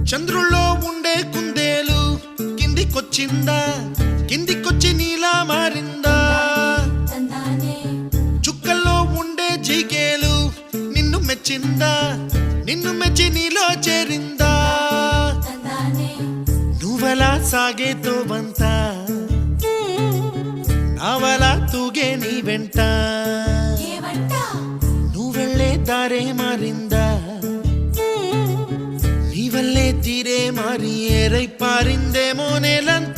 చంద్రుల్లో ఉండే కుందేలు కిందికొచ్చిందా, కిందికొచ్చి నీలా మారిందా? చుక్కల్లో ఉండే జీకేలు నిన్ను మెచ్చిందా, నిన్ను మెచ్చి నీలో చేరిందా? నువ్వలా సాగే తోవంతా నావలా తూగే నీ వెంట, నువ్వెళ్ళే దారే మారిందా, నీ వల్లే తీరే మారి ఏరై పారిందేమో నేలంతా.